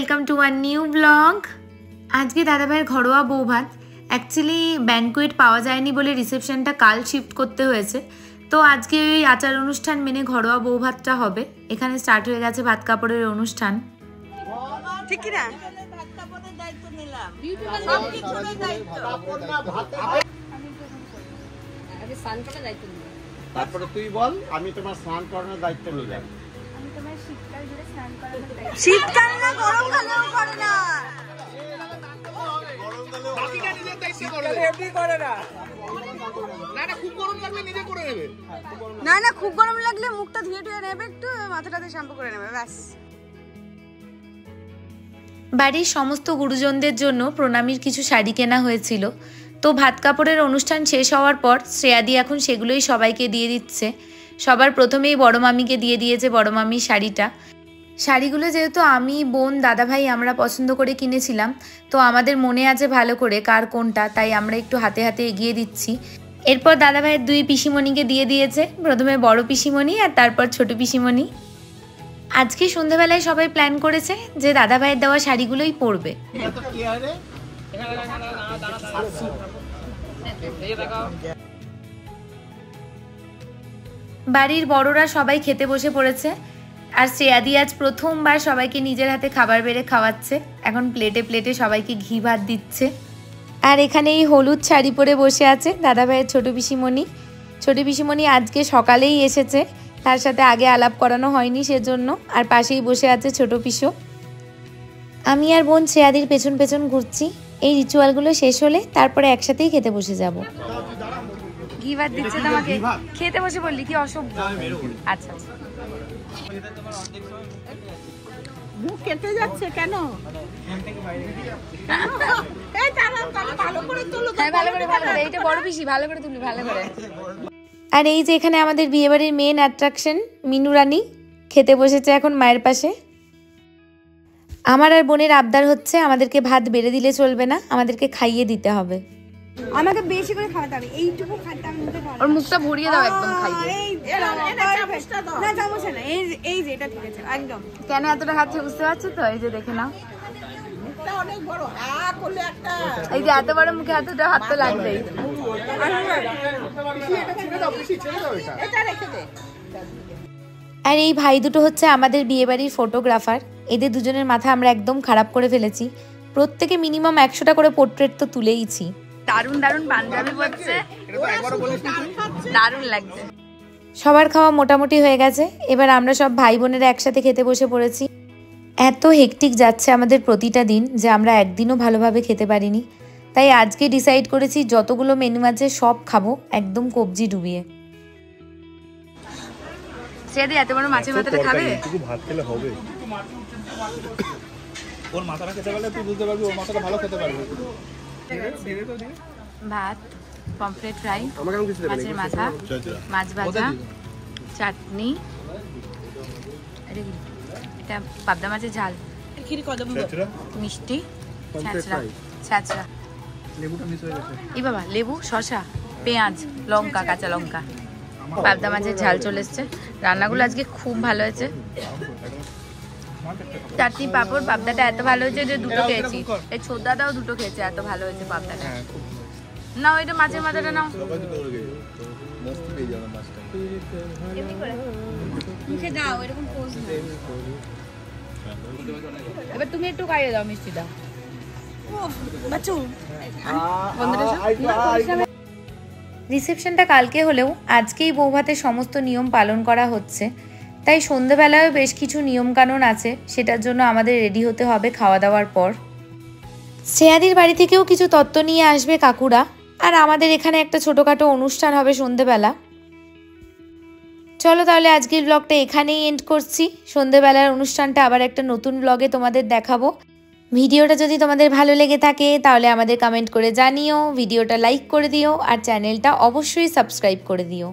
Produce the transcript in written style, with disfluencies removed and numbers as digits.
Welcome to our new blog. আজকে দাদাভাইয়ের ঘরোয়া বউ ভাত। অ্যাকচুয়ালি ব্যানকুয়েট পাওয়া যায়নি বলে রিসেপশনটা কাল শিফট করতে হয়েছে। তো আজকে ওই আচার অনুষ্ঠান মেনে ঘরোয়া বউ ভাতটা হবে। এখানে স্টার্ট হয়ে গেছে ভাত কাপড়ের অনুষ্ঠান। ঠিক কি না? তারপরে তুই বল, আমি তোমার স্নান করানোর দায়িত্ব নিলাম। শীতকাল না গরমকালেও করে না। না না, খুব গরম লাগলে মুখটা ধুয়ে টুয়ে নেবে, একটু মাথাটাতে শ্যাম্পু করে নেবে, ব্যাস। বাড়ির সমস্ত গুরুজনদের জন্য প্রণামীর কিছু শাড়ি কেনা হয়েছিল। তো ভাত কাপড়ের অনুষ্ঠান শেষ হওয়ার পর শ্রেয়াদি এখন সেগুলোই সবাইকে দিয়ে দিচ্ছে। সবার প্রথমেই বড় মামিকে দিয়ে দিয়েছে বড় মামির শাড়িটা। শাড়িগুলো যেহেতু আমি, বোন, দাদাভাই আমরা পছন্দ করে কিনেছিলাম, তো আমাদের মনে আছে ভালো করে কার কোনটা, তাই আমরা একটু হাতে হাতে এগিয়ে দিচ্ছি। এরপর দাদাভাইয়ের দুই পিসিমণিকে দিয়ে দিয়েছে, প্রথমে বড় পিসিমণি আর তারপর ছোট পিসিমণি। আজকে সন্ধ্যাবেলায় সবাই প্ল্যান করেছে যে দাদাভাইয়ের দেওয়া শাড়িগুলোই পরবে। বাড়ির বড়রা সবাই খেতে বসে পড়েছে, আর শ্রেয়াদি আজ প্রথমবার সবাইকে নিজের হাতে খাবার বেড়ে খাওয়াচ্ছে। এখন প্লেটে প্লেটে সবাইকে ঘি ভাত দিচ্ছে। আর এখানে এই হলুদ শাড়ি পরে বসে আছে দাদাভাইয়ের ছোট পিসিমণি। ছোট পিসিমণি আজকে সকালেই এসেছে, তার সাথে আগে আলাপ করানো হয়নি সেজন্য। আর পাশেই বসে আছে ছোট পিসো। আমি আর বোন শ্রেয়াদির পেছন পেছন ঘুরছি। এই রিচুয়ালগুলো শেষ হলে তারপরে একসাথেই খেতে বসে যাব। ঘি ভাত দিচ্ছে তোমাকে, খেতে বসে বললি কি অসভ্য। আচ্ছা আচ্ছা, মুখ কেটে যাচ্ছে কেন? ভালো করে তুলো, ভালো করে এইটা বড় পিসি, ভালো করে তুলি, ভালো করে। আর এই যে এখানে আমাদের বিয়েবাড়ির মেন অ্যাট্রাকশন মিনু রানী খেতে বসেছে এখন মায়ের পাশে। আমার আর বোনের আবদার হচ্ছে আমাদেরকে ভাত বেড়ে দিলে চলবে না, আমাদেরকে খাইয়ে দিতে হবে। আমাকে বেশি করে খাওয়াতে হবে, এইটুকু খাইতে আমি মুখে খাওয়া। ওর মুখটা ভরিয়ে দাও একদম খাইয়ে। না চামচ না, এই যে এটা ঠিক আছে একদম। কেন এতটা খাচ্ছে বুঝতে পারছো তো? এই যে দেখে নাও, মুখটা অনেক বড়, করলে একটা, এই যে এত বড় মুখে এতটা হাত তো লাগবেই। এটা রেখে দে। আর এই ভাই দুটো হচ্ছে আমাদের বিয়েবাড়ির ফটোগ্রাফার। এদের দুজনের মাথা আমরা একদম খারাপ করে ফেলেছি। প্রত্যেকে মিনিমাম 100টা করে পোর্ট্রেট তো তুলেইছি। দারুণ দারুণ পাঞ্জাবি পরছে, দারুণ লাগছে। সবার খাওয়া মোটামুটি হয়ে গেছে। এবার আমরা সব ভাই বোনেরা একসাথে খেতে বসে পড়েছি। এত হেকটিক যাচ্ছে আমাদের প্রতিটা দিন যে আমরা একদিনও ভালোভাবে খেতে পারিনি। তাই আজকে ডিসাইড করেছি যতগুলো মেনু আছে সব খাবো একদম কবজি ডুবিয়ে। সেদি এত বড় মাছের মাথাটা খাবে? একটু ভাত খেলে হবে। ওর মাথাটা খেতে পারলে তুই বুঝতে পারবি ওর মাথাটা ভালো খেতে পারবে। ভাত, পমফ্রেট ফ্রাই, মাছের মাথা, মাছ ভাজা, চাটনি, এটা পাবদা মাছের ঝাল, মিষ্টি, ছ্যাঁচড়া, এই বাবা লেবু, শসা, পেঁয়াজ, লঙ্কা, কাঁচা লঙ্কা, পাবদা মাছের ঝাল চলে এসছে। রান্নাগুলো আজকে খুব ভালো হয়েছে। চাটনি, পাঁপড়, পাবদাটা এত ভালো হয়েছে যে দুটো খেয়েছি। এই ছোদাটাও দুটো খেয়েছে, এত ভালো হয়েছে পাবদাটা। না ওইটা মাছের মাথাটা নাও। মুখে দাও, এরকম পোজ নাও। এবার তুমি একটু খাইয়ে দাও মিষ্টিটা। রিসেপশনটা কালকে হলেও আজকেই বৌভাতের সমস্ত নিয়ম পালন করা হচ্ছে। তাই সন্ধ্যেবেলায়ও বেশ কিছু নিয়মকানুন আছে, সেটার জন্য আমাদের রেডি হতে হবে খাওয়া দাওয়ার পর। শ্রেয়াদির বাড়ি থেকেও কিছু তত্ত্ব নিয়ে আসবে কাকুরা। আর আমাদের এখানে একটা ছোটোখাটো অনুষ্ঠান হবে সন্ধ্যেবেলা। চলো তাহলে আজকের ব্লগটা এখানেই এন্ড করছি। সন্ধ্যেবেলার অনুষ্ঠানটা আবার একটা নতুন ব্লগে তোমাদের দেখাবো। ভিডিওটা যদি তোমাদের ভালো লেগে থাকে তাহলে আমাদের কমেন্ট করে জানিও, ভিডিওটা লাইক করে দিও, আর চ্যানেলটা অবশ্যই সাবস্ক্রাইব করে দিও।